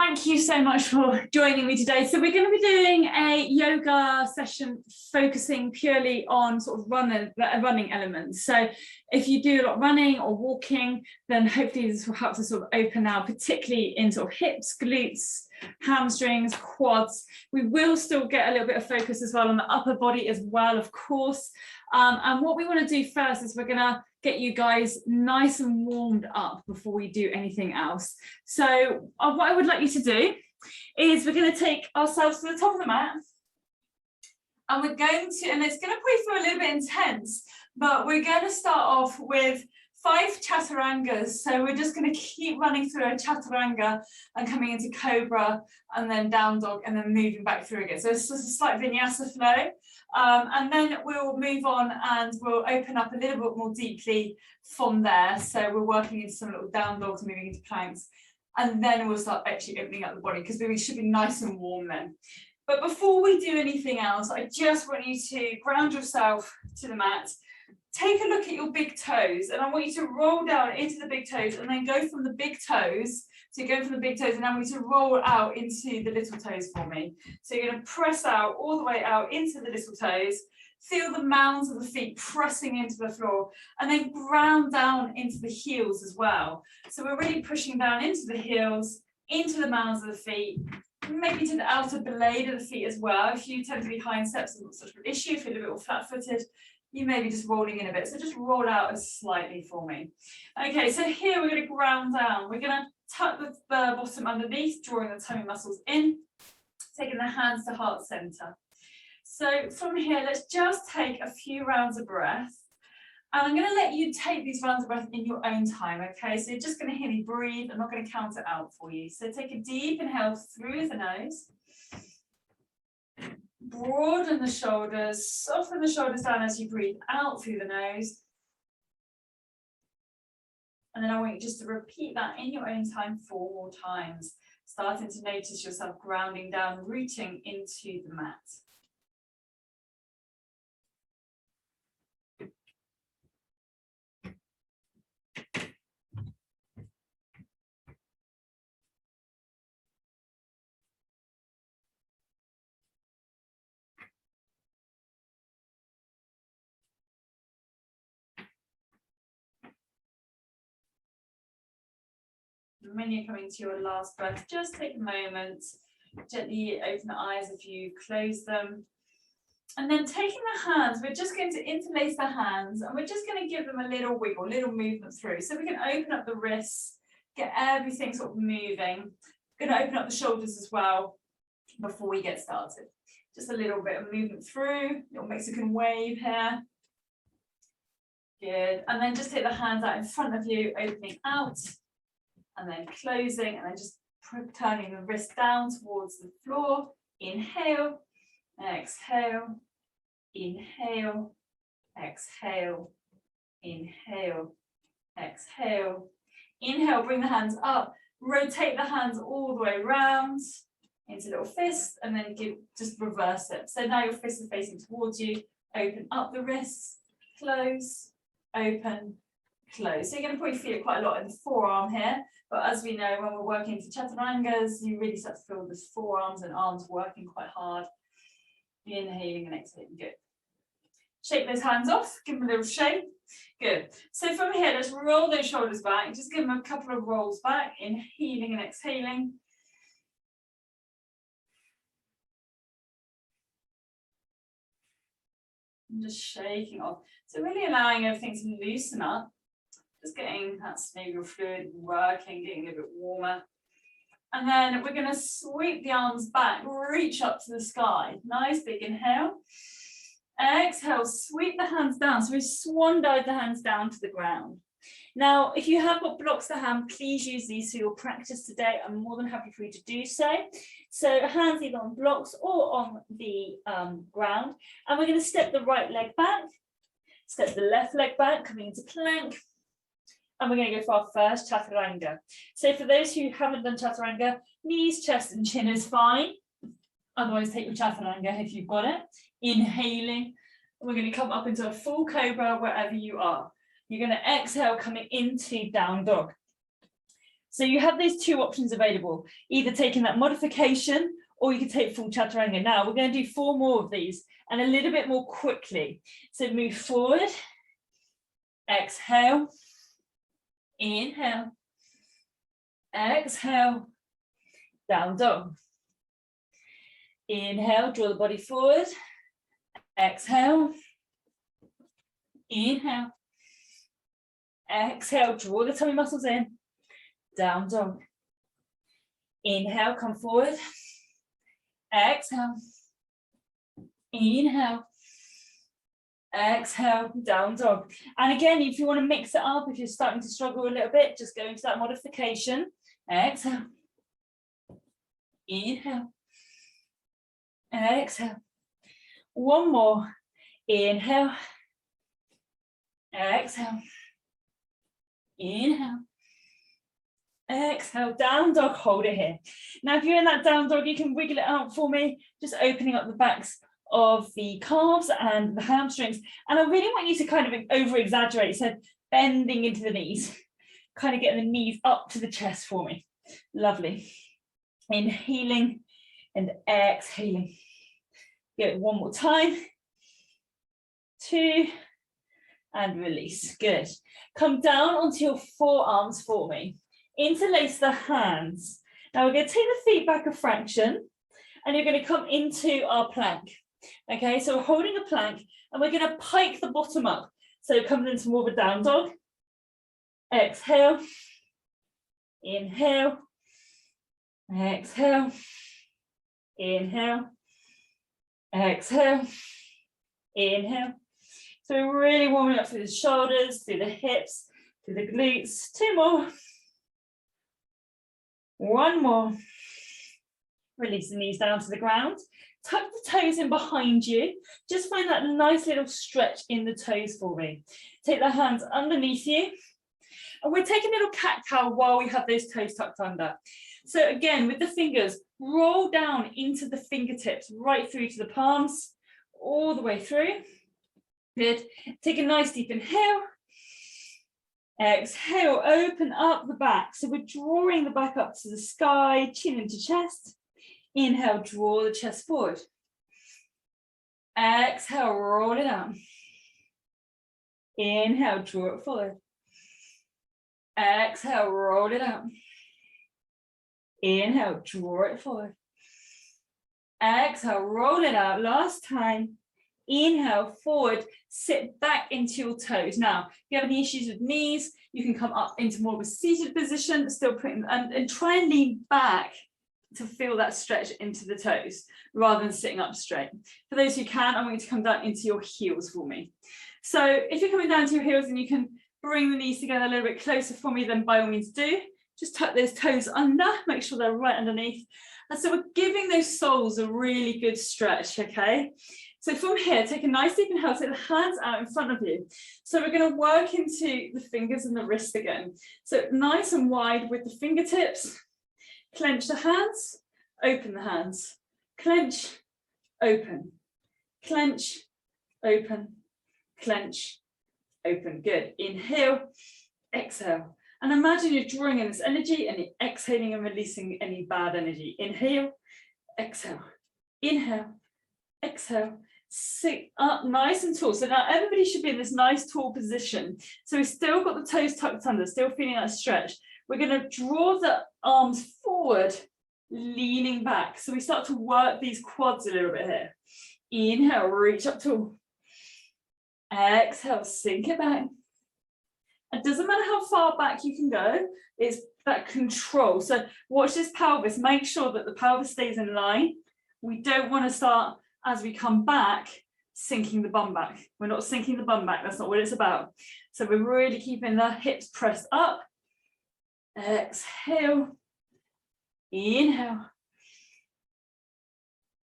Thank you so much for joining me today. So we're going to be doing a yoga session focusing purely on sort of running elements. So if you do a lot of running or walking, then hopefully this will help to sort of open out, particularly in sort of hips, glutes, hamstrings, quads. We will still get a little bit of focus as well on the upper body as well, of course. And what we want to do first is we're going to get you guys nice and warmed up before we do anything else. So what I would like you to do is we're going to take ourselves to the top of the mat, and we're going to, and it's going to probably feel a little bit intense, but we're going to start off with 5 chaturangas. So we're just going to keep running through a chaturanga and coming into cobra and then down dog and then moving back through again. So it's just a slight vinyasa flow. And then we'll move on and we'll open up a little bit more deeply from there. So we're working into some little down dogs, moving into planks, and then we'll start actually opening up the body because we should be nice and warm then. But before we do anything else, I just want you to ground yourself to the mat. Take a look at your big toes, and I want you to roll down into the big toes and then go from the big toes. So you're going from the big toes and I want you to roll out into the little toes for me. So you're going to press out all the way out into the little toes. Feel the mounds of the feet pressing into the floor, and then ground down into the heels as well. So we're really pushing down into the heels, into the mounds of the feet, maybe to the outer blade of the feet as well. If you tend to be high in steps, it's not such an issue. If you're a little bit flat-footed, you may be just rolling in a bit. So just roll out slightly for me. Okay, so here we're going to ground down. We're going to tuck the bottom underneath, drawing the tummy muscles in, taking the hands to heart center. So from here, let's just take a few rounds of breath. And I'm going to let you take these rounds of breath in your own time, okay? So you're just going to hear me breathe. I'm not going to count it out for you. So take a deep inhale through the nose. Broaden the shoulders, soften the shoulders down as you breathe out through the nose. And then I want you just to repeat that in your own time 4 more times, starting to notice yourself grounding down, rooting into the mat. When you're coming to your last breath, just take a moment, gently open the eyes if you close them. And then taking the hands, we're just going to interlace the hands and we're just going to give them a little wiggle, little movement through. So we can open up the wrists, get everything sort of moving. We're going to open up the shoulders as well before we get started. Just a little bit of movement through, little Mexican wave here. Good. And then just take the hands out in front of you, opening out. And then closing, and then just turning the wrist down towards the floor. Inhale, exhale, inhale, exhale, inhale, exhale. Inhale, bring the hands up, rotate the hands all the way around into little fists, and then just reverse it. So now your fists are facing towards you. Open up the wrists, close, open, close. So you're going to probably feel it quite a lot in the forearm here. But as we know, when we're working into chaturangas, you really start to feel the forearms and arms working quite hard. Inhaling and exhaling, good. Shake those hands off, give them a little shake. Good. So from here, let's roll those shoulders back. Just give them a couple of rolls back, inhaling and exhaling. And just shaking off. So really allowing everything to loosen up. Just getting that synovial fluid working, getting a bit warmer. And then we're going to sweep the arms back, reach up to the sky. Nice big inhale. Exhale, sweep the hands down. So we swan dive the hands down to the ground. Now, if you have got blocks to hand, please use these for your practice today. I'm more than happy for you to do so. So hands either on blocks or on the ground. And we're going to step the right leg back, step the left leg back, coming into plank. And we're going to go for our first chaturanga. So for those who haven't done chaturanga, knees, chest and chin is fine. Otherwise, take your chaturanga if you've got it. Inhaling. We're going to come up into a full cobra wherever you are. You're going to exhale coming into down dog. So you have these two options available, either taking that modification or you can take full chaturanga. Now we're going to do 4 more of these and a little bit more quickly. So move forward, exhale, inhale, exhale, down dog. Inhale, draw the body forward, exhale, inhale, exhale, draw the tummy muscles in, down dog. Inhale, come forward, exhale, inhale, exhale, down dog. And again, if you want to mix it up, if you're starting to struggle a little bit, just go into that modification. Exhale, inhale, exhale. One more. Inhale, exhale, inhale, exhale, down dog, hold it here. Now, if you're in that down dog, you can wiggle it out for me, just opening up the backs of the calves and the hamstrings. And I really want you to kind of over-exaggerate, so bending into the knees, kind of getting the knees up to the chest for me. Lovely. Inhaling and exhaling. Good, one more time. 2, and release. Good. Come down onto your forearms for me. Interlace the hands. Now we're going to take the feet back a fraction and you're going to come into our plank. Okay, so we're holding a plank and we're going to pike the bottom up. So it comes into more of a down dog. Exhale. Inhale. Exhale. Inhale. Exhale. Inhale. So we're really warming up through the shoulders, through the hips, through the glutes. 2 more. 1 more. Release the knees down to the ground. Tuck the toes in behind you. Just find that nice little stretch in the toes for me. Take the hands underneath you. And we're taking a little cat-cow while we have those toes tucked under. So again, with the fingers, roll down into the fingertips, right through to the palms, all the way through. Good. Take a nice deep inhale. Exhale, open up the back. So we're drawing the back up to the sky, chin into chest. Inhale, draw the chest forward. Exhale, roll it out. Inhale, draw it forward. Exhale, roll it out. Inhale, draw it forward. Exhale, roll it out. Last time. Inhale, forward, sit back into your toes. Now, if you have any issues with knees, you can come up into more of a seated position, still putting, and try and lean back to feel that stretch into the toes, rather than sitting up straight. For those who can, I want you to come down into your heels for me. So if you're coming down to your heels and you can bring the knees together a little bit closer for me, then by all means do. Just tuck those toes under, make sure they're right underneath. And so we're giving those soles a really good stretch, okay? So from here, take a nice deep inhale, take the hands out in front of you. So we're going to work into the fingers and the wrist again. So nice and wide with the fingertips. Clench the hands, open the hands. Clench, open. Clench, open. Clench, open. Good. Inhale, exhale. And imagine you're drawing in this energy and you're exhaling and releasing any bad energy. Inhale, exhale. Inhale, exhale. Sit up nice and tall. So now everybody should be in this nice tall position. So we've still got the toes tucked under, still feeling that stretch. We're going to draw the arms forward, leaning back. So we start to work these quads a little bit here. Inhale, reach up tall. Exhale, sink it back. It doesn't matter how far back you can go, it's that control. So watch this pelvis, make sure that the pelvis stays in line. We don't want to start, as we come back, sinking the bum back. We're not sinking the bum back, that's not what it's about. So we're really keeping the hips pressed up. Exhale, inhale,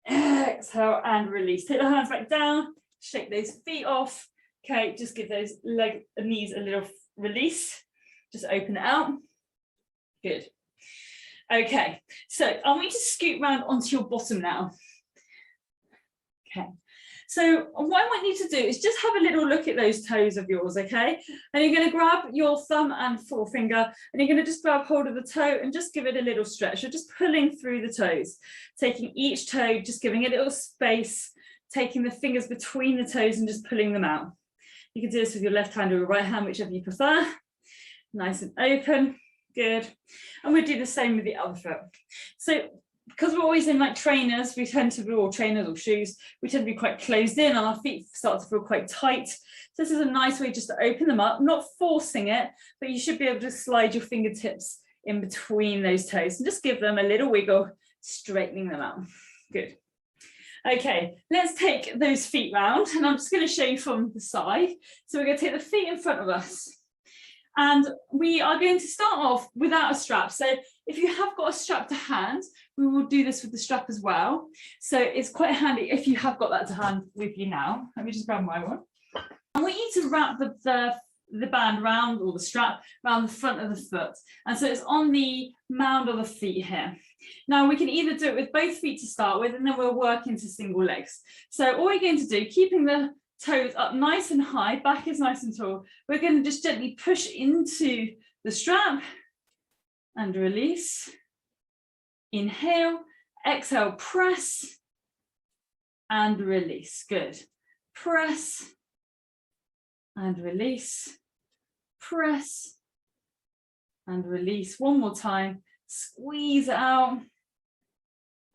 exhale, and release. Take the hands back down, shake those feet off. Okay, just give those knees a little release. Just open it out. Good. Okay, so I want you to scoot round onto your bottom now. Okay, So what I want you to do is just have a little look at those toes of yours, okay? And you're going to grab your thumb and forefinger, and you're going to just grab hold of the toe and just give it a little stretch. You're just pulling through the toes, taking each toe, just giving it a little space, taking the fingers between the toes and just pulling them out. You can do this with your left hand or your right hand, whichever you prefer. Nice and open, good. And we'll do the same with the other foot. So because we're always in like trainers, we tend to be, or trainers or shoes, we tend to be quite closed in and our feet start to feel quite tight. So this is a nice way just to open them up, not forcing it, but you should be able to slide your fingertips in between those toes and just give them a little wiggle, straightening them out. Good. Okay, let's take those feet round, and I'm just going to show you from the side. So we're going to take the feet in front of us. And we are going to start off without a strap. So if you have got a strap to hand, we will do this with the strap as well. So it's quite handy if you have got that to hand with you now. Let me just grab my one. I want you to wrap the band around, or the strap around the front of the foot. And so it's on the mound of the feet here. Now we can either do it with both feet to start with, and then we'll work into single legs. So all we're going to do, keeping the toes up nice and high, back is nice and tall, we're going to just gently push into the strap and release. Inhale, exhale, press and release. Good. Press and release. Press and release. One more time. Squeeze it out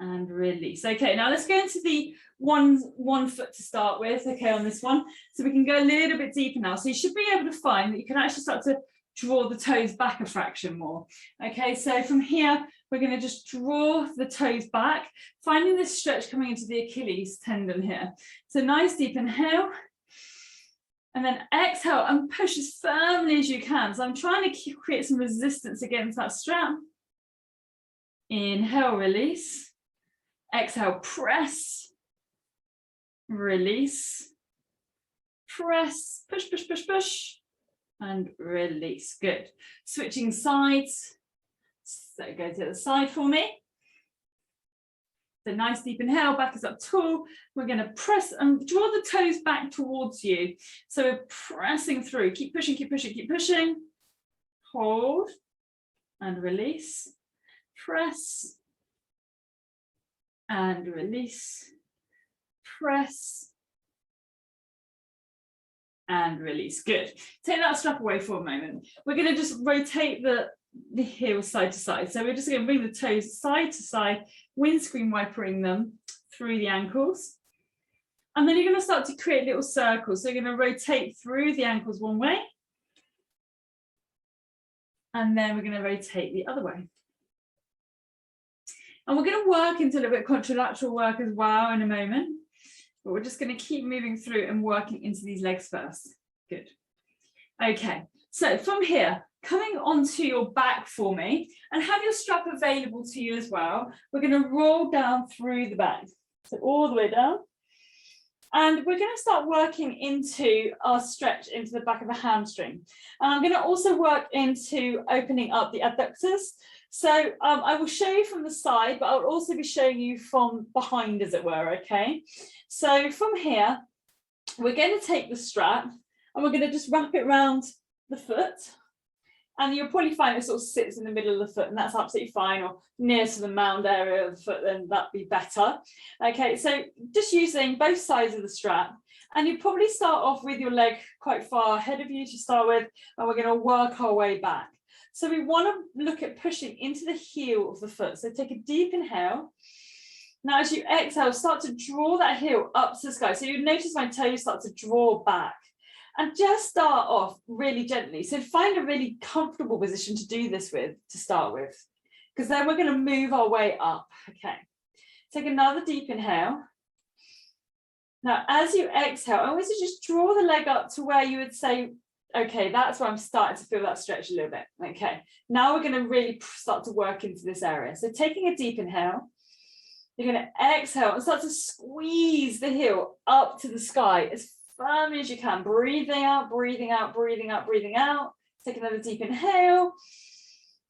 and release. Okay, now let's go into the one foot to start with, okay, on this one. So we can go a little bit deeper now. So you should be able to find that you can actually start to draw the toes back a fraction more. Okay, so from here, we're going to just draw the toes back, finding this stretch coming into the Achilles tendon here. So nice deep inhale, and then exhale and push as firmly as you can. So I'm trying to create some resistance against that strap. Inhale, release. Exhale, press. Release. Press. Push, push, push, push. And release. Good. Switching sides. So go to the side for me. So nice deep inhale, back is up tall. We're going to press and draw the toes back towards you. So we're pressing through. Keep pushing, keep pushing, keep pushing. Hold and release. Press and release. Press and release. Good. Take that strap away for a moment. We're going to just rotate the heels side to side. So we're just going to bring the toes side to side, windscreen wipering them through the ankles. And then you're going to start to create little circles. So you're going to rotate through the ankles one way. And then we're going to rotate the other way. And we're going to work into a little bit of contralateral work as well in a moment. But we're just going to keep moving through and working into these legs first. Good. Okay, so from here, coming onto your back for me, and have your strap available to you as well, we're going to roll down through the back. So all the way down. And we're going to start working into our stretch into the back of the hamstring. And I'm going to also work into opening up the adductors. So I will show you from the side, but I'll also be showing you from behind, as it were, okay? So from here, we're going to take the strap and we're going to just wrap it around the foot. And you'll probably find it sort of sits in the middle of the foot, and that's absolutely fine, or near to the mound area of the foot, then that'd be better. Okay, so just using both sides of the strap, and you probably start off with your leg quite far ahead of you to start with, and we're going to work our way back. So we want to look at pushing into the heel of the foot. So take a deep inhale. Now as you exhale, start to draw that heel up to the sky. So you notice my toes start to draw back. And just start off really gently. So find a really comfortable position to do this with, to start with, because then we're going to move our way up. Okay, take another deep inhale. Now, as you exhale, I want you to just draw the leg up to where you would say, okay, that's where I'm starting to feel that stretch a little bit. Okay, now we're going to really start to work into this area. So taking a deep inhale, you're going to exhale and start to squeeze the heel up to the sky as firmly as you can. Breathing out, breathing out, breathing out, breathing out. Take another deep inhale.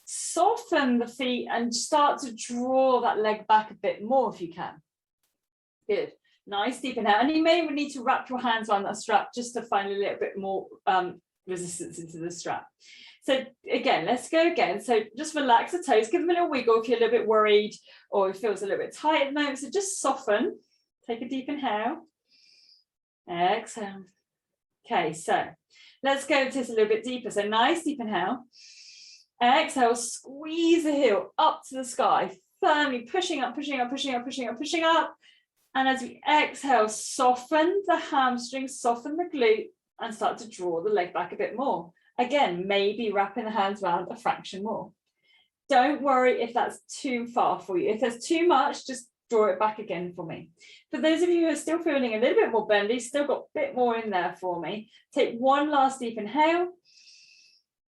Soften the feet and start to draw that leg back a bit more if you can. Good. Nice deep inhale. And you may need to wrap your hands around that strap just to find a little bit more resistance into the strap. So again, let's go again. So just relax the toes, give them a little wiggle if you're a little bit worried or it feels a little bit tight at the moment. So just soften, take a deep inhale, exhale. Okay, so let's go into this a little bit deeper. So nice deep inhale, exhale, squeeze the heel up to the sky, firmly pushing up, pushing up, pushing up, pushing up, pushing up. And as we exhale, soften the hamstring, soften the glute, and start to draw the leg back a bit more. Again, maybe wrapping the hands around a fraction more. Don't worry if that's too far for you. If there's too much, just draw it back again for me. For those of you who are still feeling a little bit more bendy, still got a bit more in there for me, take one last deep inhale.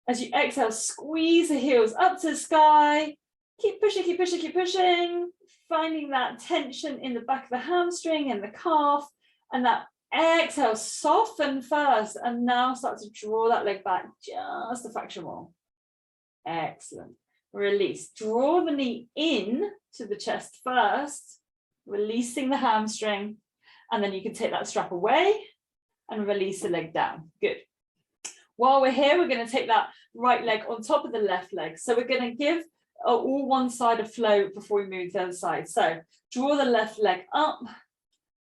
As you exhale, squeeze the heels up to the sky. Keep pushing, keep pushing, keep pushing. Finding that tension in the back of the hamstring and the calf, and that exhale, soften first, and now start to draw that leg back just a fraction more. Excellent. Release. Draw the knee in to the chest first, releasing the hamstring, and then you can take that strap away and release the leg down. Good. While we're here, we're going to take that right leg on top of the left leg. So we're going to give all one side of flow before we move to the other side. So draw the left leg up.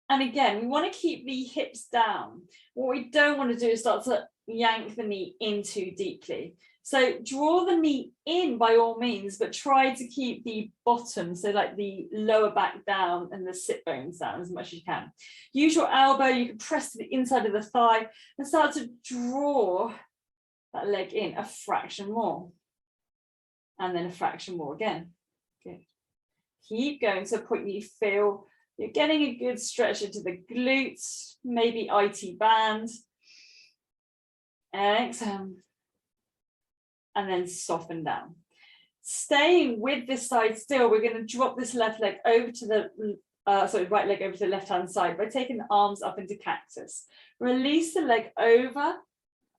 And again, we want to keep the hips down. What we don't want to do is start to yank the knee in too deeply. So draw the knee in by all means, but try to keep the bottom, so like the lower back down and the sit bones down as much as you can. Use your elbow, you can press to the inside of the thigh and start to draw that leg in a fraction more. And then a fraction more again. Good. Keep going to a point that you feel you're getting a good stretch into the glutes, maybe IT band. Exhale. And then soften down. Staying with this side still, we're going to drop this left leg over to the, right leg over to the left-hand side by taking the arms up into cactus. Release the leg over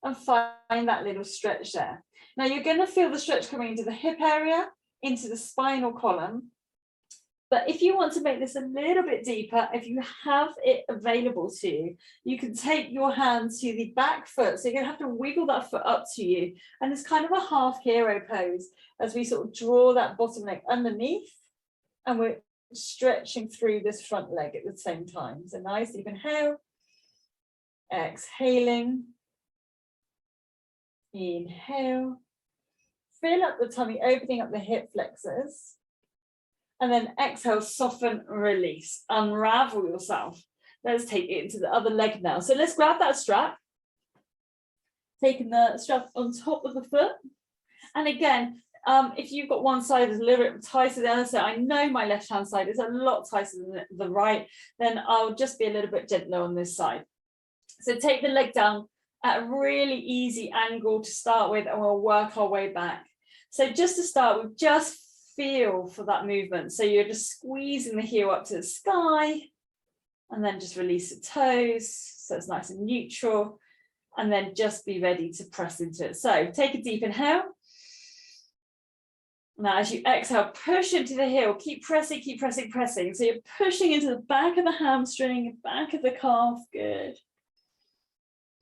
and find that little stretch there. Now you're going to feel the stretch coming into the hip area, into the spinal column. But if you want to make this a little bit deeper, if you have it available to you, you can take your hand to the back foot. So you're going to have to wiggle that foot up to you. And it's kind of a half hero pose as we sort of draw that bottom leg underneath. And we're stretching through this front leg at the same time. So nice deep inhale, exhaling, inhale, fill up the tummy, opening up the hip flexors. And then exhale, soften, release, unravel yourself. Let's take it into the other leg now. So let's grab that strap, taking the strap on top of the foot. And again, if you've got one side is a little bit tighter than the other, so I know my left-hand side is a lot tighter than the right, then I'll just be a little bit gentler on this side. So take the leg down at a really easy angle to start with, and we'll work our way back. So just to start, we just feel for that movement. So you're just squeezing the heel up to the sky and then just release the toes. So it's nice and neutral. And then just be ready to press into it. So take a deep inhale. Now, as you exhale, push into the heel, keep pressing, keep pressing, pressing. So you're pushing into the back of the hamstring, back of the calf. Good.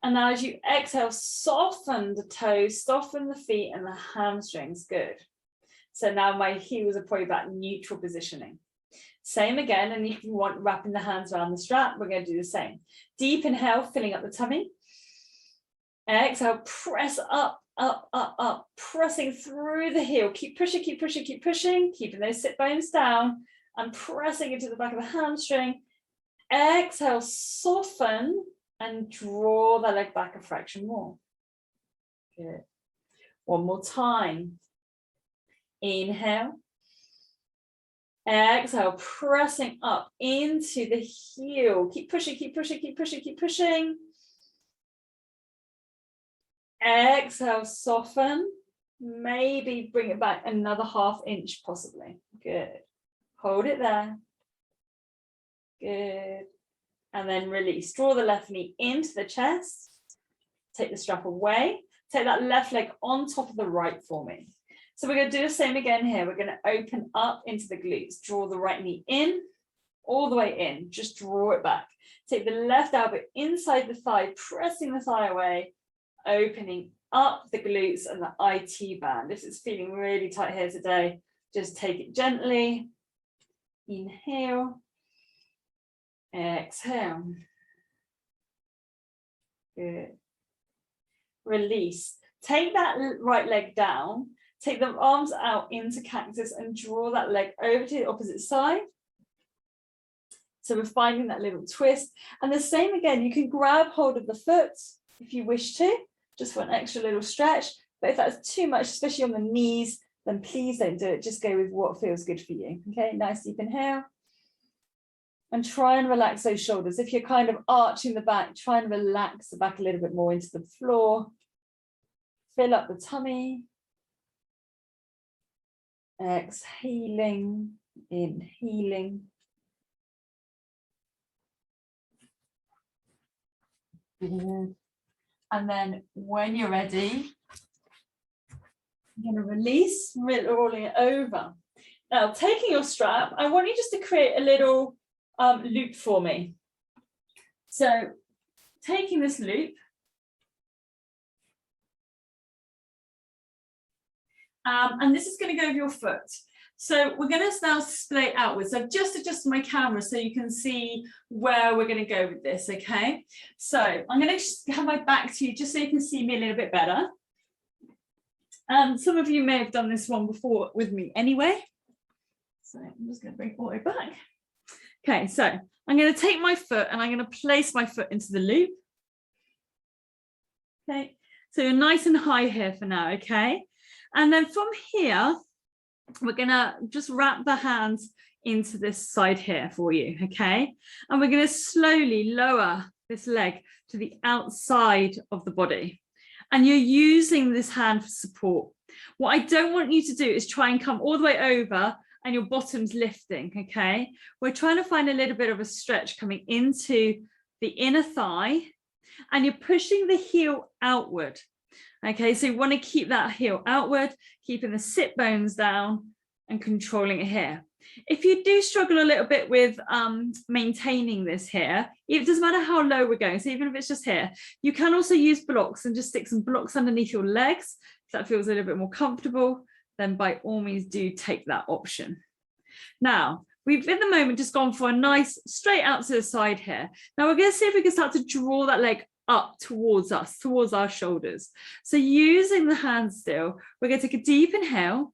And now as you exhale, soften the toes, soften the feet and the hamstrings. Good. So now my heels are probably about neutral positioning. Same again, and if you want wrapping the hands around the strap, we're going to do the same. Deep inhale, filling up the tummy. Exhale, press up, up, up, up, pressing through the heel. Keep pushing, keep pushing, keep pushing, keeping those sit bones down and pressing into the back of the hamstring. Exhale, soften and draw the leg back a fraction more. Good. One more time. Inhale. Exhale, pressing up into the heel. Keep pushing, keep pushing, keep pushing, keep pushing. Exhale, soften. Maybe bring it back another ½ inch, possibly. Good. Hold it there. Good. And then release. Draw the left knee into the chest. Take the strap away. Take that left leg on top of the right for me. So we're going to do the same again here. We're going to open up into the glutes. Draw the right knee in. all the way in, just draw it back. Take the left elbow inside the thigh, pressing the thigh away, opening up the glutes and the IT band. This is feeling really tight here today. Just take it gently. Inhale. Exhale. Good. Release. Take that right leg down. Take the arms out into cactus and draw that leg over to the opposite side. So we're finding that little twist. And the same again, you can grab hold of the foot if you wish to, just for an extra little stretch. But if that's too much, especially on the knees, then please don't do it. Just go with what feels good for you. Okay, nice deep inhale. And try and relax those shoulders. If you're kind of arching the back, try and relax the back a little bit more into the floor. Fill up the tummy. Exhaling, inhaling. Good. And then when you're ready, I'm going to release, rolling it over. Now, taking your strap, I want you just to create a little loop for me. So taking this loop, and this is going to go over your foot. So we're going to now split outwards. I've just adjusted my camera so you can see where we're going to go with this, okay? So I'm going to have my back to you just so you can see me a little bit better. Some of you may have done this one before with me anyway. So I'm just going to bring all the way back. Okay, so I'm going to take my foot and I'm going to place my foot into the loop. Okay, so you're nice and high here for now, okay? And then from here, we're going to just wrap the hands into this side here for you, okay? And we're going to slowly lower this leg to the outside of the body. And you're using this hand for support. What I don't want you to do is try and come all the way over and your bottom's lifting, okay? We're trying to find a little bit of a stretch coming into the inner thigh, and you're pushing the heel outward. Okay, so you want to keep that heel outward, keeping the sit bones down and controlling it here. If you do struggle a little bit with maintaining this here, it doesn't matter how low we're going, so even if it's just here, you can also use blocks and just stick some blocks underneath your legs. If that feels a little bit more comfortable, then by all means do take that option. Now, we've at the moment just gone for a nice straight out to the side here. Now we're going to see if we can start to draw that leg up towards us, towards our shoulders. So using the hands still, we're going to take a deep inhale,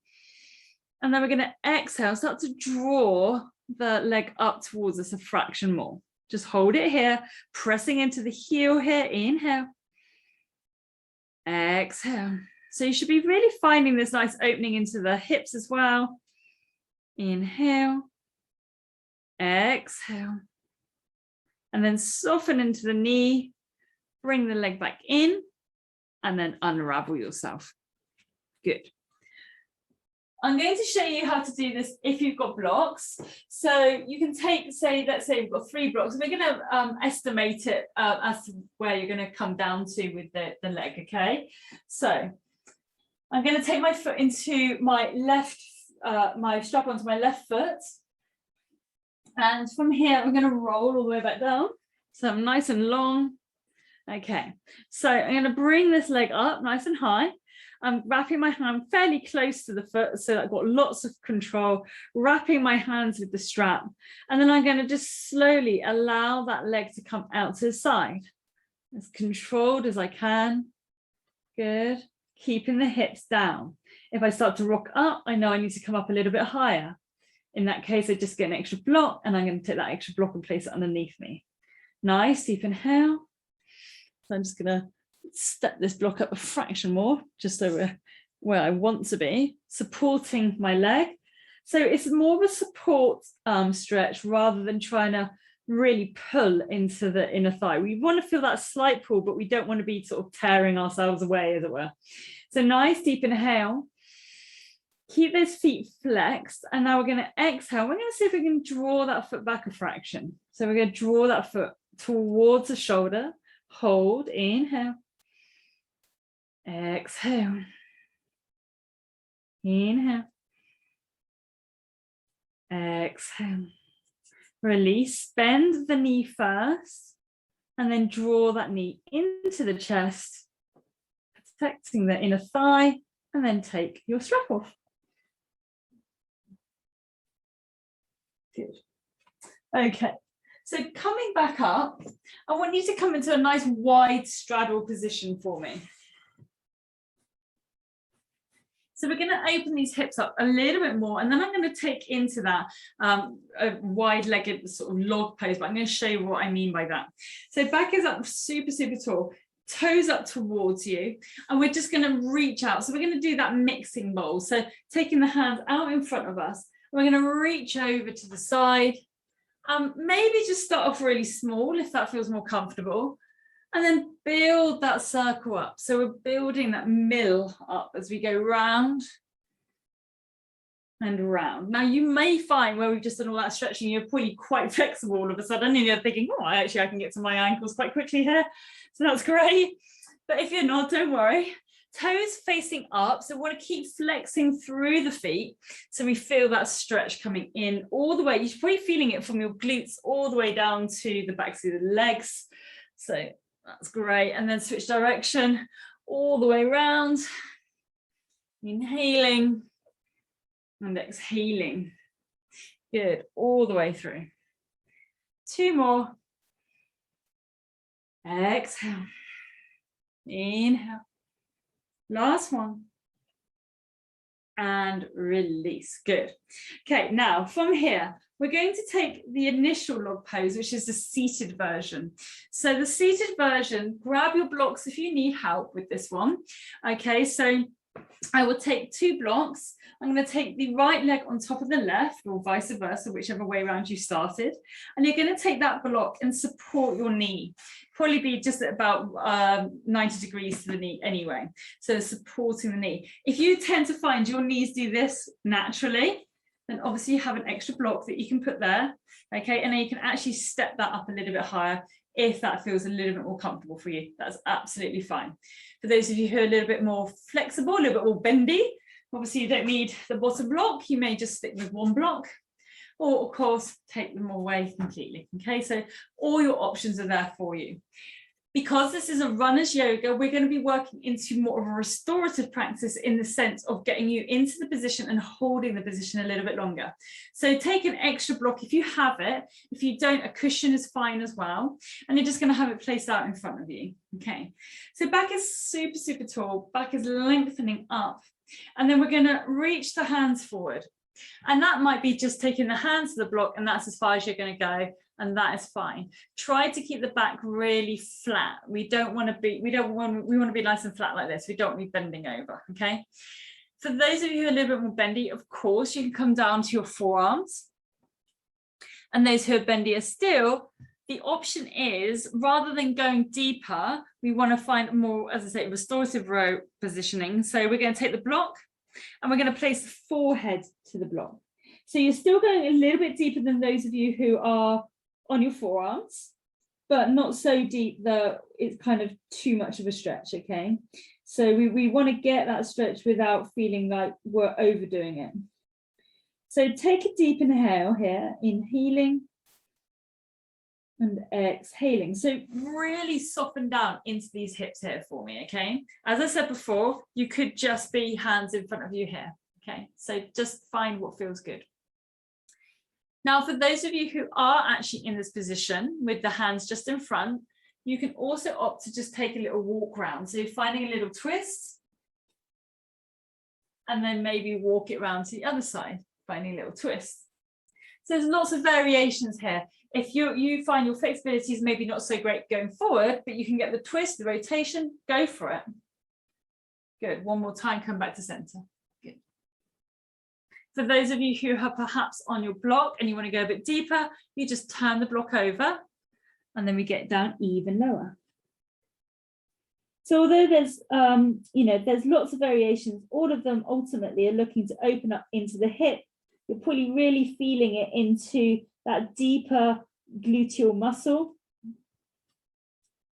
and then we're going to exhale, start to draw the leg up towards us a fraction more. Just hold it here, pressing into the heel here, inhale, exhale. So you should be really finding this nice opening into the hips as well. Inhale, exhale, and then soften into the knee, bring the leg back in, and then unravel yourself. Good. I'm going to show you how to do this if you've got blocks. So you can take, say, let's say we've got 3 blocks. We're going to estimate it as to where you're going to come down to with the leg, okay? So I'm going to take my foot into my left, my strap onto my left foot. And from here, I'm going to roll all the way back down. So I'm nice and long. Okay, so I'm going to bring this leg up nice and high. I'm wrapping my hand fairly close to the foot so I've got lots of control, wrapping my hands with the strap. And then I'm going to just slowly allow that leg to come out to the side, as controlled as I can. Good. Keeping the hips down. If I start to rock up, I know I need to come up a little bit higher. In that case, I just get an extra block, and I'm going to take that extra block and place it underneath me. Nice, deep inhale. So I'm just going to step this block up a fraction more, just so we're where I want to be, supporting my leg. So it's more of a support stretch rather than trying to really pull into the inner thigh. We want to feel that slight pull, but we don't want to be sort of tearing ourselves away, as it were. So nice deep inhale. Keep those feet flexed, and now we're going to exhale. We're going to see if we can draw that foot back a fraction. So we're going to draw that foot towards the shoulder. Hold, inhale. Exhale. Inhale. Exhale. release, bend the knee first, and then draw that knee into the chest, protecting the inner thigh, and then take your strap off. Good. Okay, so coming back up, I want you to come into a nice wide straddle position for me. So we're going to open these hips up a little bit more, and then I'm going to take into that a wide-legged sort of log pose, but I'm going to show you what I mean by that. So back is up super, super tall, toes up towards you, and we're just going to reach out. So we're going to do that mixing bowl. So taking the hands out in front of us, we're going to reach over to the side. Maybe just start off really small if that feels more comfortable. And then build that circle up. So we're building that middle up as we go round and round. Now you may find where we've just done all that stretching, you're probably quite flexible all of a sudden, and you're thinking, oh, actually I can get to my ankles quite quickly here. So that's great. But if you're not, don't worry. Toes facing up. So we want to keep flexing through the feet. So we feel that stretch coming in all the way. You're probably feeling it from your glutes all the way down to the backs of the legs. So that's great. And then switch direction all the way around. Inhaling and exhaling. Good. All the way through. 2 more. Exhale. Inhale. Last one. And release. Good. Okay, now from here, we're going to take the initial log pose, which is the seated version. So the seated version, grab your blocks if you need help with this one. Okay, so I will take 2 blocks. I'm going to take the right leg on top of the left, or vice versa, whichever way around you started. And you're going to take that block and support your knee. Probably be just at about 90 degrees to the knee anyway. So supporting the knee. If you tend to find your knees do this naturally, then obviously you have an extra block that you can put there. Okay, and then you can actually step that up a little bit higher if that feels a little bit more comfortable for you. That's absolutely fine. For those of you who are a little bit more flexible, a little bit more bendy, obviously you don't need the bottom block. You may just stick with 1 block, or of course take them away completely. Okay, so all your options are there for you. Because this is a runner's yoga, we're going to be working into more of a restorative practice in the sense of getting you into the position and holding the position a little bit longer. So take an extra block if you have it. If you don't, a cushion is fine as well. And you're just going to have it placed out in front of you. Okay, so back is super, super tall. Back is lengthening up. And then we're going to reach the hands forward. And that might be just taking the hands to the block, and that's as far as you're going to go. And that is fine. Try to keep the back really flat. We want to be nice and flat like this. We don't need bending over, okay? For those of you who are a little bit more bendy, of course, you can come down to your forearms. And those who are bendier still, the option is, rather than going deeper, we want to find more, as I say, restorative row positioning. So we're going to take the block and we're going to place the forehead to the block. So you're still going a little bit deeper than those of you who are on your forearms, but not so deep that it's kind of too much of a stretch, okay? So we want to get that stretch without feeling like we're overdoing it. So take a deep inhale here, inhaling and exhaling. So really soften down into these hips here for me, okay? As I said before, you could just be hands in front of you here, okay? So just find what feels good. Now, for those of you who are actually in this position with the hands just in front, you can also opt to just take a little walk around. So you're finding a little twist and then maybe walk it around to the other side, finding a little twist. So there's lots of variations here. If you find your flexibility is maybe not so great going forward, but you can get the twist, the rotation, go for it. Good. 1 more time, come back to center. Good. For those of you who are perhaps on your block and you want to go a bit deeper, you just turn the block over and then we get down even lower. So although there's, there's lots of variations, all of them ultimately are looking to open up into the hip. You're probably really feeling it into that deeper gluteal muscle.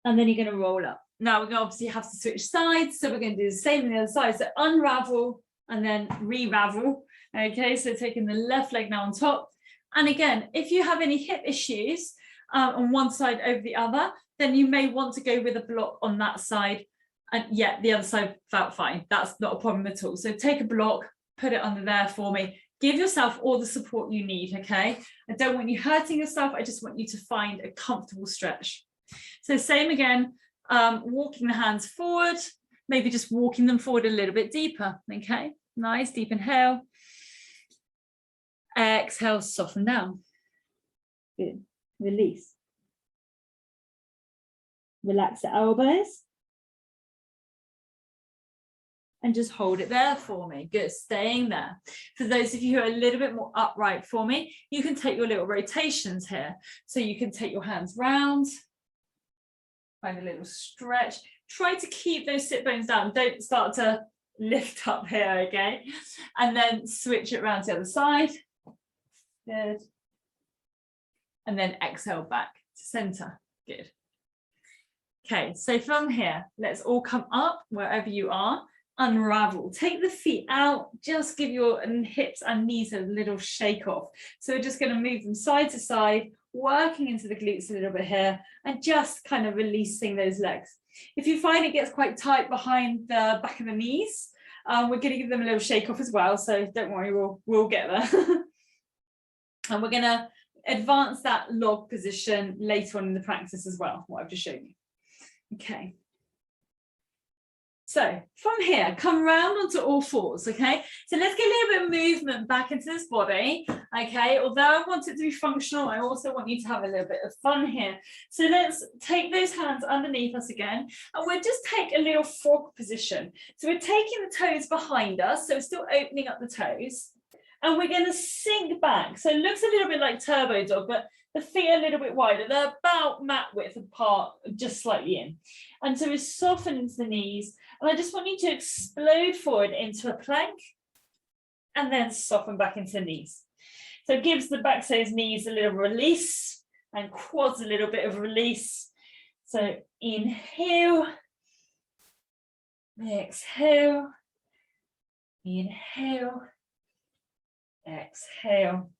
And then you're going to roll up. Now we're going to obviously have to switch sides. So we're going to do the same on the other side. So unravel and then re-ravel. Okay, so taking the left leg now on top And again, if you have any hip issues on one side over the other, then you may want to go with a block on that side. And yeah, the other side felt fine. That's not a problem at all. So take a block, put it under there for me. Give yourself all the support you need, okay? I don't want you hurting yourself. I just want you to find a comfortable stretch. So same again, walking the hands forward, maybe just walking them forward a little bit deeper, okay? Nice, deep inhale. Exhale, soften down. Good. Release. Relax the elbows. And just hold it there for me. Good, staying there. For those of you who are a little bit more upright for me, you can take your little rotations here. So you can take your hands round, find a little stretch. Try to keep those sit bones down. Don't start to lift up here, okay? And then switch it around to the other side. Good. And then exhale back to center. Good. Okay, so from here, let's all come up wherever you are. Unravel, take the feet out, just give your hips and knees a little shake off. So we're just going to move them side to side, working into the glutes a little bit here and just kind of releasing those legs. If you find it gets quite tight behind the back of the knees, we're going to give them a little shake off as well, so don't worry, we'll get there. And we're going to advance that log position later on in the practice as well, what I've just shown you. Okay. So from here, come round onto all fours, okay? So let's get a little bit of movement back into this body, okay? Although I want it to be functional, I also want you to have a little bit of fun here. So let's take those hands underneath us again, and we'll just take a little frog position. So we're taking the toes behind us, so we're still opening up the toes, and we're going to sink back. So it looks a little bit like Turbo Dog, but the feet are a little bit wider. They're about mat width apart, just slightly in. And so we soften into the knees. And I just want you to explode forward into a plank and then soften back into the knees. So it gives the back of those knees a little release and quads a little bit of release. So inhale, exhale, inhale, exhale,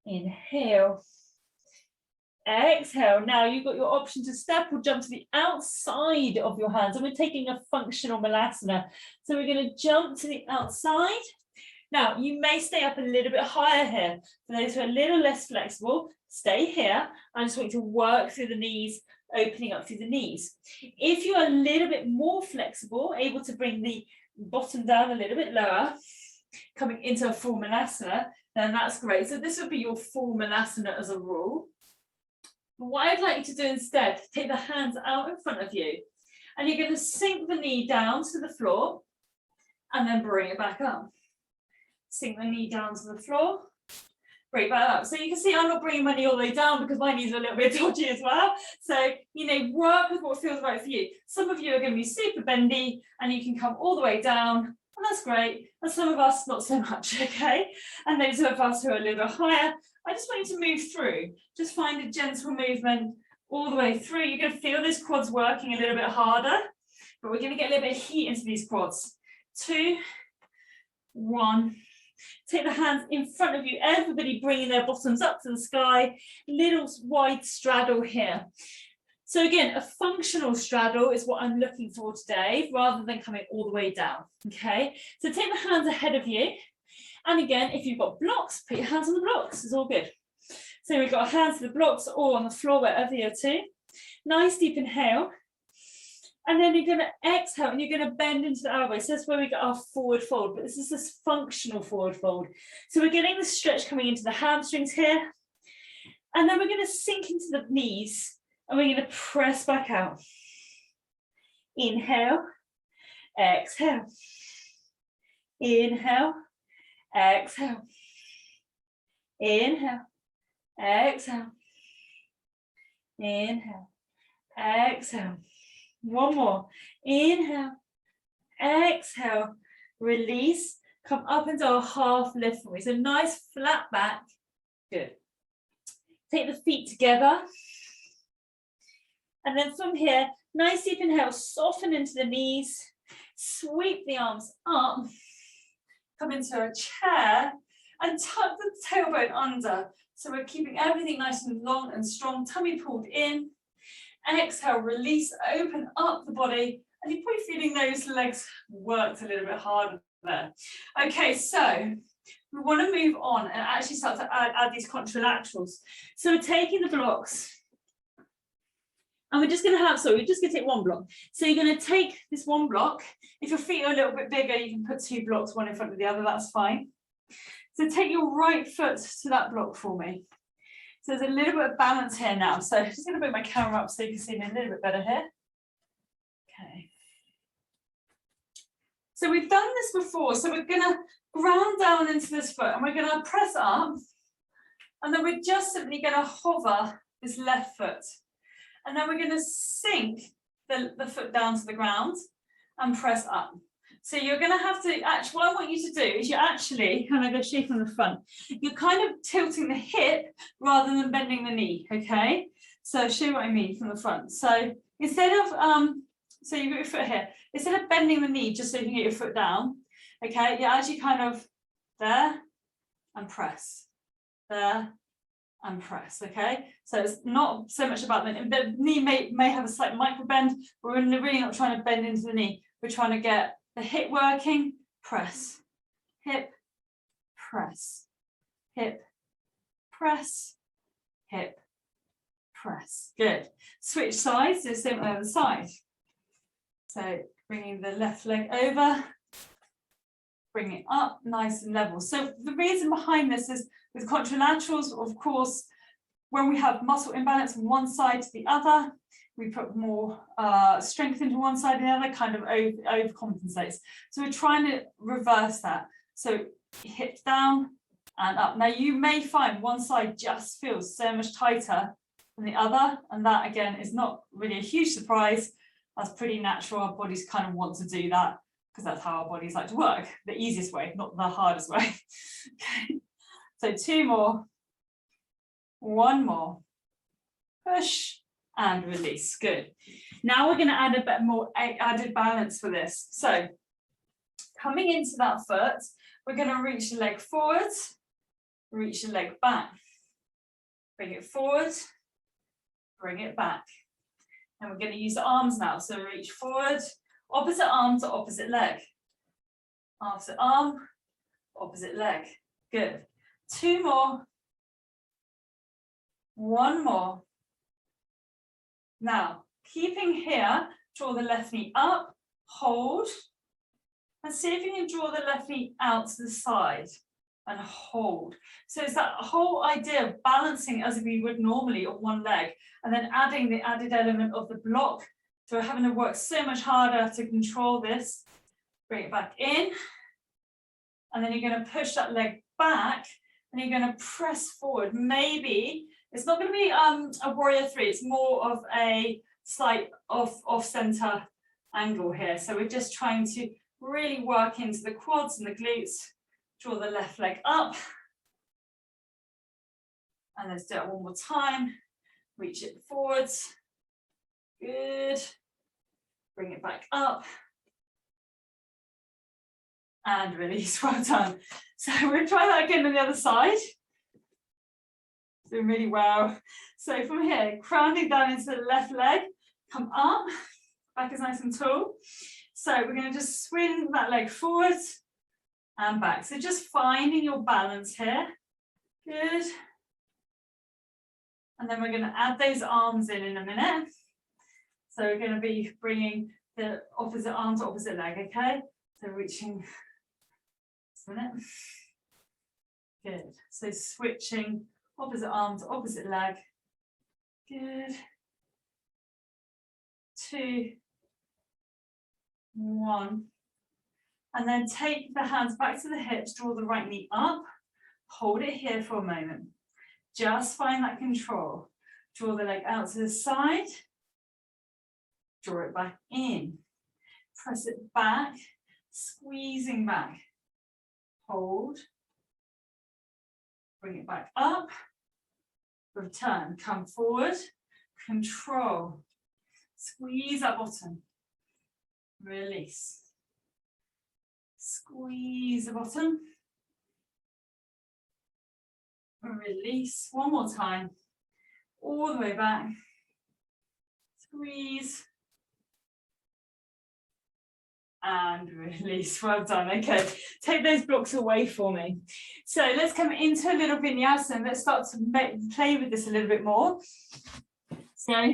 inhale, exhale. Now you've got your option to step or jump to the outside of your hands, and we're taking a functional malasana. So we're going to jump to the outside. Now you may stay up a little bit higher here. For those who are a little less flexible, stay here. I just want you to work through the knees, opening up through the knees. If you're a little bit more flexible, able to bring the bottom down a little bit lower, coming into a full malasana, then that's great. So this would be your full malasana as a rule. But what I'd like you to do instead, take the hands out in front of you, and you're going to sink the knee down to the floor and then bring it back up. Sink the knee down to the floor, bring it back up. So you can see I'm not bringing my knee all the way down because my knees are a little bit dodgy as well. So, you know, work with what feels right for you. Some of you are going to be super bendy and you can come all the way down, and that's great. And some of us, not so much, okay? And those of us who are a little bit higher, I just want you to move through. Just find a gentle movement all the way through. You're going to feel these quads working a little bit harder, but we're going to get a little bit of heat into these quads. 2, 1. Take the hands in front of you. Everybody bringing their bottoms up to the sky. Little wide straddle here. So again, a functional straddle is what I'm looking for today, rather than coming all the way down, okay? So take the hands ahead of you. And again, if you've got blocks, put your hands on the blocks, it's all good. So we've got hands to the blocks or on the floor, wherever you're to. Nice deep inhale. And then you're going to exhale and you're going to bend into the elbow. So that's where we get our forward fold, but this is this functional forward fold. So we're getting the stretch coming into the hamstrings here. And then we're going to sink into the knees and we're going to press back out. Inhale, exhale. Inhale, exhale. Inhale, exhale. Inhale, exhale. One more. Inhale, exhale, release. Come up into a half lift for me. So nice flat back. Good. Take the feet together. And then from here, nice deep inhale, soften into the knees. Sweep the arms up. Come into a chair. and tuck the tailbone under. So we're keeping everything nice and long and strong, tummy pulled in. Exhale, release, open up the body, and you're probably feeling those legs worked a little bit harder there. Okay, so we want to move on and actually start to add these contralaterals. So we're taking the blocks, and we're just going to have, we're just going to take one block. So you're going to take this one block. If your feet are a little bit bigger, you can put 2 blocks, one in front of the other, that's fine. So take your right foot to that block for me. So there's a little bit of balance here now. So I'm just going to bring my camera up so you can see me a little bit better here. Okay. So we've done this before. So we're going to ground down into this foot and we're going to press up. And then we're just simply going to hover this left foot. And then we're going to sink the foot down to the ground and press up. So you're going to have to, actually, what I want you to do is you're actually, and I'm going to show you from the front, you're kind of tilting the hip rather than bending the knee, okay? So I'll show you what I mean from the front. So instead of, so you've got your foot here, instead of bending the knee just so you can get your foot down, okay, you're actually kind of there and press, there and press, okay? So it's not so much about the knee may have a slight micro bend, but we're really not trying to bend into the knee. We're trying to get the hip working, press, hip, press, hip, press, hip, press. Good. Switch sides, do the same on the other side. So bringing the left leg over, bring it up nice and level. So the reason behind this is with contralaterals, of course, when we have muscle imbalance from one side to the other, we put more strength into one side and the other, kind of overcompensates. So we're trying to reverse that. So hips down and up. Now you may find one side just feels so much tighter than the other, and that again is not really a huge surprise. That's pretty natural. Our bodies kind of want to do that because that's how our bodies like to work. The easiest way, not the hardest way. Okay. So 2 more, 1 more, push and release. Good. Now we're going to add a bit more added balance for this. So coming into that foot, we're going to reach the leg forward, reach the leg back, bring it forward, bring it back. And we're going to use the arms now. So reach forward, opposite arm to opposite leg. Opposite arm, opposite leg. Good. 2 more. 1 more. Now, keeping here, draw the left knee up, hold, and see if you can draw the left knee out to the side and hold. So it's that whole idea of balancing as we would normally on one leg, and then adding the added element of the block. So we're having to work so much harder to control this. Bring it back in, and then you're going to push that leg back, and you're going to press forward. Maybe it's not going to be a warrior 3, it's more of a slight off-center angle here. So we're just trying to really work into the quads and the glutes. Draw the left leg up. And let's do it one more time. Reach it forwards. Good. Bring it back up. And release, well done. So we'll try that again on the other side. Doing really well. So from here, grounding down into the left leg, come up, back is nice and tall. So we're going to just swing that leg forward and back. So just finding your balance here. Good. And then we're going to add those arms in a minute. So we're going to be bringing the opposite arm to opposite leg, okay? So reaching, just a minute. Good. So switching opposite arm to opposite leg. Good. 2, 1. And then take the hands back to the hips, draw the right knee up, hold it here for a moment. Just find that control. Draw the leg out to the side, draw it back in. Press it back, squeezing back. Hold. Bring it back up. Return, come forward, control, squeeze that bottom, release, squeeze the bottom, Release, one more time. All the way back. Squeeze. And release. Well done. Okay, take those blocks away for me. So let's come into a little vinyasa. Let's start to play with this a little bit more. So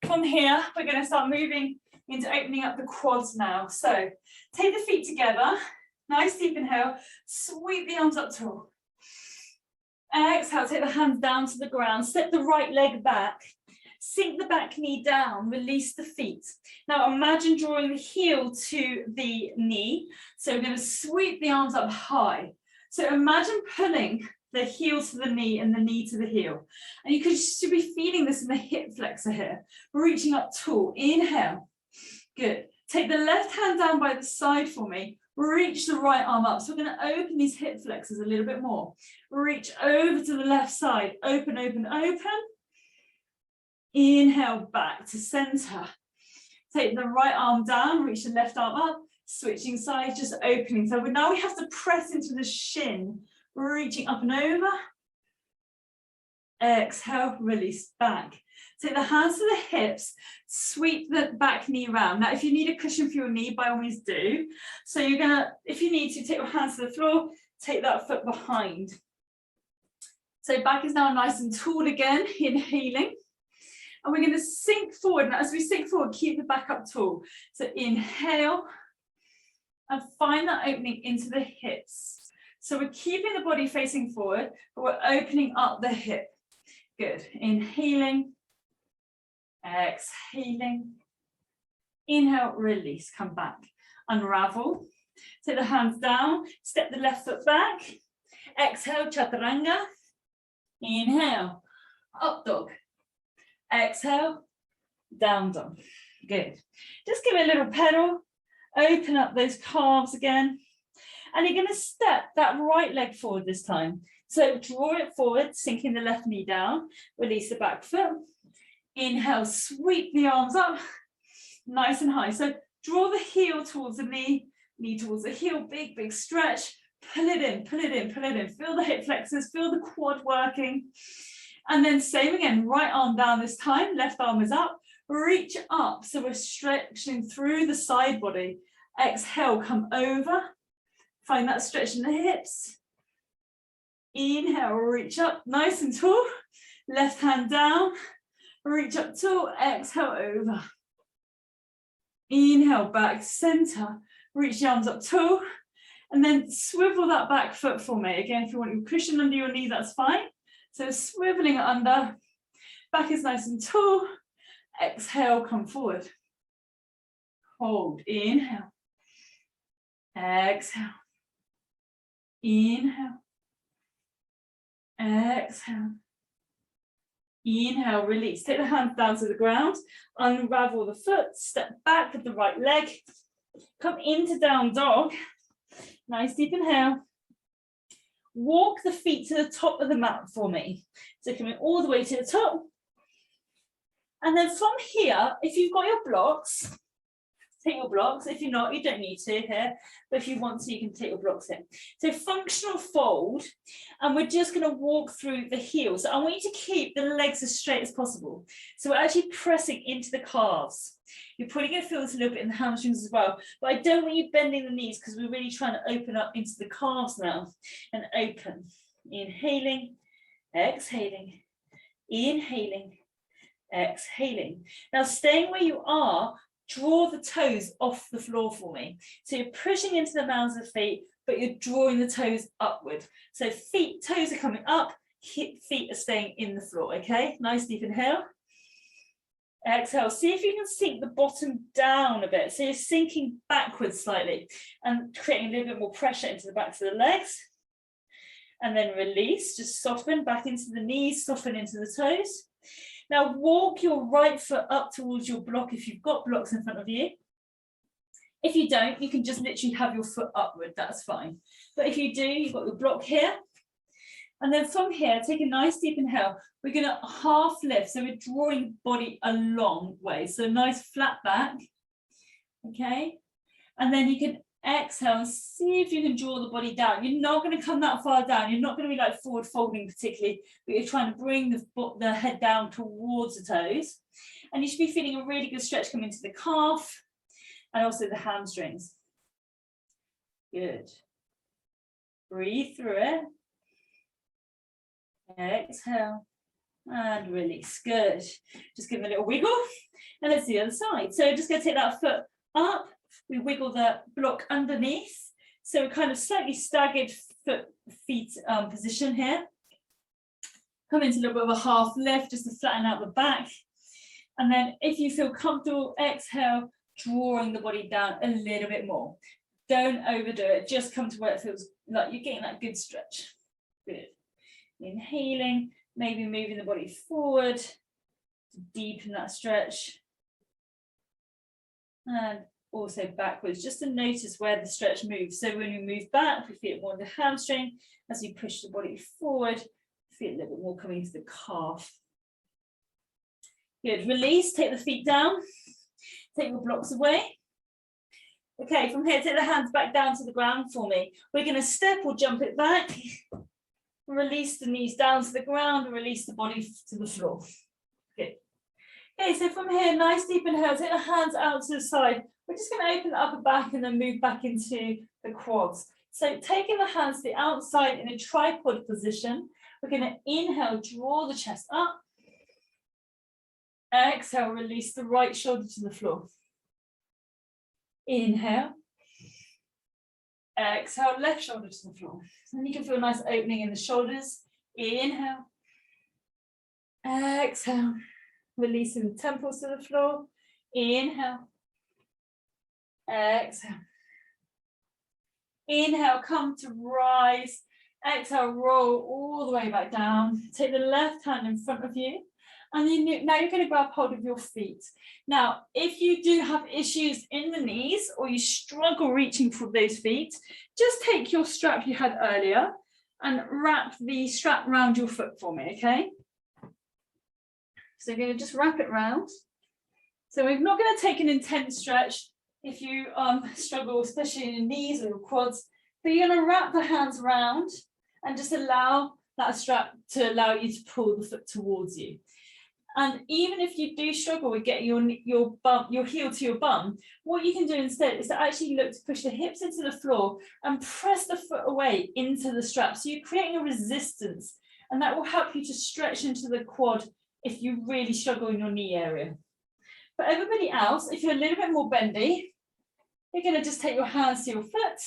from here, we're going to start moving into opening up the quads now. So take the feet together. Nice deep inhale. Sweep the arms up tall. Exhale, take the hands down to the ground. Step the right leg back. Sink the back knee down, release the feet. Now imagine drawing the heel to the knee. So we're going to sweep the arms up high. So imagine pulling the heel to the knee and the knee to the heel. And you should be feeling this in the hip flexor here. Reaching up tall, inhale. Good. Take the left hand down by the side for me. Reach the right arm up. So we're going to open these hip flexors a little bit more. Reach over to the left side. Open, open, open. Inhale back to center. Take the right arm down, reach the left arm up, switching sides, just opening. So now we have to press into the shin, reaching up and over. Exhale, release back. Take the hands to the hips, sweep the back knee round. Now, if you need a cushion for your knee, by all means do. So you're gonna, if you need to, take your hands to the floor, take that foot behind. So back is now nice and tall again, inhaling. And we're going to sink forward. Now, as we sink forward, keep the back up tall. So inhale and find that opening into the hips. So we're keeping the body facing forward, but we're opening up the hip. Good. Inhaling, exhaling. Inhale, release, come back. Unravel. Take the hands down, step the left foot back. Exhale, chaturanga. Inhale, up dog. Exhale, down dog. Good. Just give it a little pedal. Open up those calves again. And you're going to step that right leg forward this time. So draw it forward, sinking the left knee down. Release the back foot. Inhale, sweep the arms up. Nice and high. So draw the heel towards the knee, knee towards the heel. Big, big stretch. Pull it in, pull it in, pull it in. Feel the hip flexors, feel the quad working. And then same again, right arm down this time, left arm is up, reach up. So we're stretching through the side body. Exhale, come over, find that stretch in the hips. Inhale, reach up, nice and tall. Left hand down, reach up tall, exhale over. Inhale, back center, reach the arms up tall, and then swivel that back foot for me. Again, if you want your cushion under your knee, that's fine. So swiveling it under, back is nice and tall. Exhale, come forward. Hold, inhale. Exhale. Inhale. Exhale. Inhale, release. Take the hands down to the ground. Unravel the foot. Step back with the right leg. Come into down dog. Nice deep inhale. Walk the feet to the top of the mat for me. So coming all the way to the top. And then from here, if you've got your blocks, take your blocks. If you're not, you don't need to here. But if you want to, you can take your blocks in. So functional fold. And we're just going to walk through the heels. So I want you to keep the legs as straight as possible. So we're actually pressing into the calves. You're probably going to feel this a little bit in the hamstrings as well. But I don't want you bending the knees because we're really trying to open up into the calves now. And open. Inhaling, exhaling, inhaling, exhaling. Now staying where you are, draw the toes off the floor for me. So you're pushing into the mounds of the feet, but you're drawing the toes upward. So toes are coming up, feet are staying in the floor, okay? Nice deep inhale. Exhale, see if you can sink the bottom down a bit. So you're sinking backwards slightly and creating a little bit more pressure into the backs of the legs. And then release, just soften back into the knees, soften into the toes. Now walk your right foot up towards your block if you've got blocks in front of you. If you don't, you can just literally have your foot upward, that's fine. But if you do, you've got your block here. And then from here, take a nice deep inhale. We're going to half lift. So we're drawing body a long way. So nice flat back. Okay. And then you can exhale and see if you can draw the body down. You're not going to come that far down. You're not going to be like forward folding particularly, but you're trying to bring the head down towards the toes. And you should be feeling a really good stretch coming into the calf and also the hamstrings. Good. Breathe through it. Exhale and release. Good. Just give it a little wiggle. And let's do the other side. So just going to take that foot up. We wiggle the block underneath. So we're kind of slightly staggered feet position here. Come into a little bit of a half lift just to flatten out the back. And then if you feel comfortable, exhale, drawing the body down a little bit more. Don't overdo it. Just come to where it feels like you're getting that good stretch. Good. Inhaling, maybe moving the body forward to deepen that stretch. And also backwards, just to notice where the stretch moves. So when we move back, we feel it more in the hamstring. As you push the body forward, feel a little bit more coming into the calf. Good, release, take the feet down, take your blocks away. Okay, from here, take the hands back down to the ground for me. We're going to step or jump it back. Release the knees down to the ground and release the body to the floor. Good. Okay, so from here, nice deep inhale, take the hands out to the side. We're just going to open the upper back and then move back into the quads. So taking the hands to the outside in a tripod position, we're going to inhale, draw the chest up. Exhale, release the right shoulder to the floor. Inhale. Exhale, left shoulder to the floor. And you can feel a nice opening in the shoulders. Inhale. Exhale. Releasing the temples to the floor. Inhale. Exhale. Inhale, come to rise. Exhale, roll all the way back down. Take the left hand in front of you. And then now you're going to grab hold of your feet. Now, if you do have issues in the knees or you struggle reaching for those feet, just take your strap you had earlier and wrap the strap around your foot for me, okay? So you're going to just wrap it round. So we're not going to take an intense stretch if you struggle, especially in your knees or your quads, but you're going to wrap the hands around and just allow that strap to allow you to pull the foot towards you. And even if you do struggle with getting your heel to your bum, what you can do instead is to actually look to push the hips into the floor and press the foot away into the strap. So you're creating a resistance, and that will help you to stretch into the quad if you really struggle in your knee area. For everybody else, if you're a little bit more bendy, you're going to just take your hands to your foot,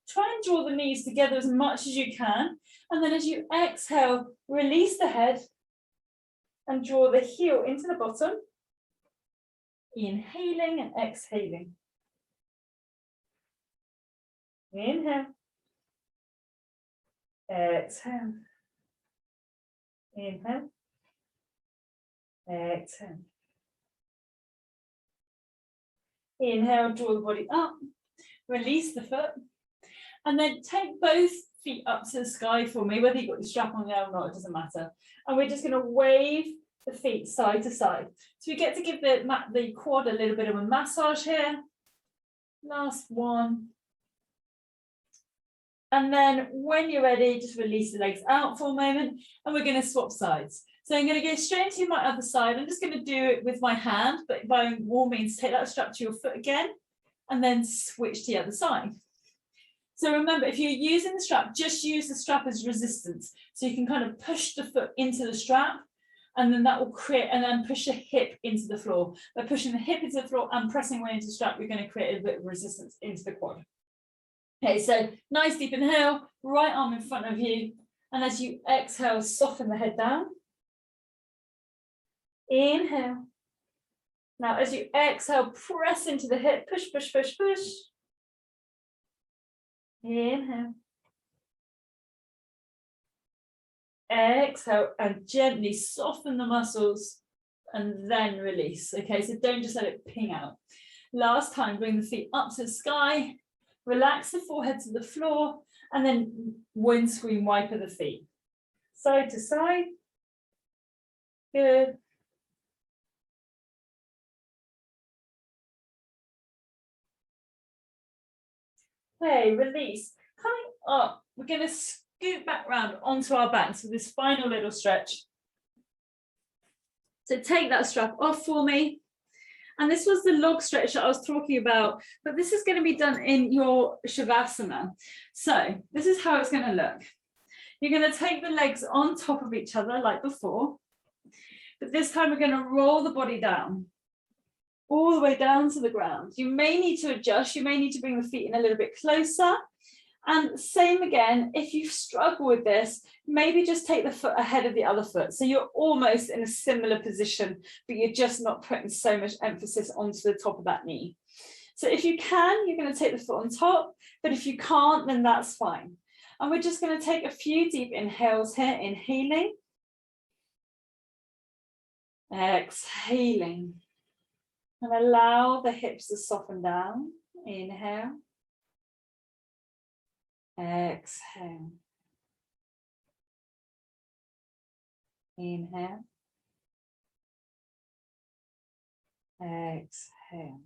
try and draw the knees together as much as you can, and then as you exhale, release the head and draw the heel into the bottom, inhaling and exhaling. Inhale, exhale, inhale, exhale. Inhale, draw the body up, release the foot, and then take both feet up to the sky for me, whether you've got your strap on there or not, it doesn't matter. And we're just going to wave the feet side to side. So we get to give the quad a little bit of a massage here. Last one. And then when you're ready, just release the legs out for a moment, and we're going to swap sides. So I'm going to go straight into my other side. I'm just going to do it with my hand, but by all means, take that strap to your foot again, and then switch to the other side. So remember, if you're using the strap, just use the strap as resistance. So you can kind of push the foot into the strap, and then that will create, and then push the hip into the floor. By pushing the hip into the floor and pressing away into the strap, you're going to create a bit of resistance into the quad. Okay, so nice deep inhale, right arm in front of you. And as you exhale, soften the head down. Inhale. Now, as you exhale, press into the hip, push, push, push, push. Inhale. Exhale and gently soften the muscles and then release. Okay, so don't just let it ping out. Last time, bring the feet up to the sky, relax the forehead to the floor, and then windscreen wiper the feet. Side to side. Good. Okay, release. Coming up, we're going to scoot back round onto our back. So this final little stretch. So take that strap off for me. And this was the log stretch that I was talking about, but this is going to be done in your Shavasana. So this is how it's going to look. You're going to take the legs on top of each other like before, but this time we're going to roll the body down, all the way down to the ground. You may need to adjust, you may need to bring the feet in a little bit closer. And same again, if you struggle with this, maybe just take the foot ahead of the other foot. So you're almost in a similar position, but you're just not putting so much emphasis onto the top of that knee. So if you can, you're going to take the foot on top, but if you can't, then that's fine. And we're just going to take a few deep inhales here, inhaling, exhaling, and allow the hips to soften down. Inhale. Exhale. Inhale. Exhale.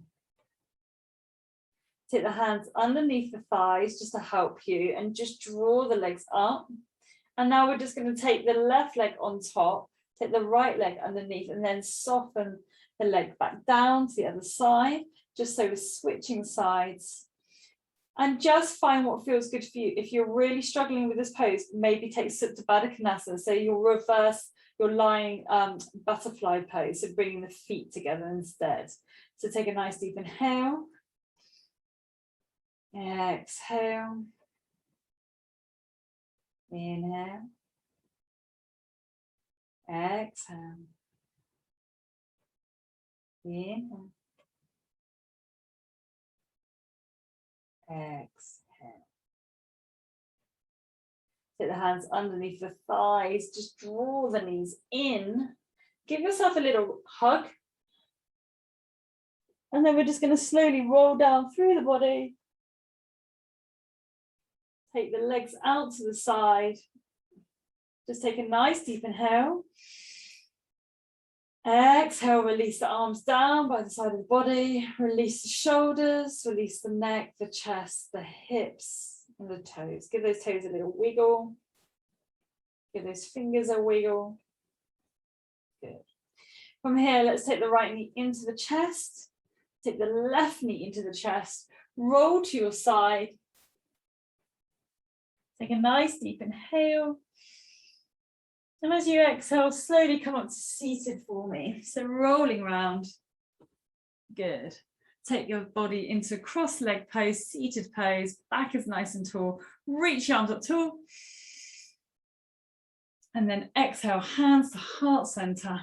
Take the hands underneath the thighs just to help you and just draw the legs up. And now we're just going to take the left leg on top, take the right leg underneath, and then soften the leg back down to the other side, just so we're switching sides. And just find what feels good for you. If you're really struggling with this pose, maybe take Supta Baddha Konasana. So you'll reverse your lying butterfly pose, so bringing the feet together instead. So take a nice deep inhale. Exhale. Inhale. Exhale. Inhale. Exhale. Take the hands underneath the thighs, just draw the knees in, give yourself a little hug, and then we're just going to slowly roll down through the body. Take the legs out to the side, just take a nice deep inhale. Exhale, release the arms down by the side of the body, release the shoulders, release the neck, the chest, the hips, and the toes. Give those toes a little wiggle. Give those fingers a wiggle. Good. From here, let's take the right knee into the chest, take the left knee into the chest, roll to your side. Take a nice deep inhale. And as you exhale, slowly come up to seated for me. So rolling round. Good. Take your body into a cross-leg pose, seated pose. Back is nice and tall. Reach your arms up tall. And then exhale, hands to heart center.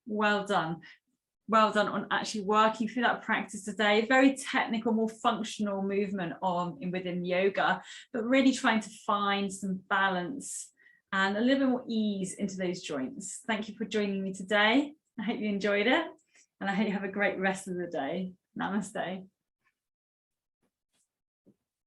Well done. Well done on actually working through that practice today. Very technical, more functional movement within yoga, but really trying to find some balance and a little bit more ease into those joints. Thank you for joining me today. I hope you enjoyed it, and I hope you have a great rest of the day. Namaste.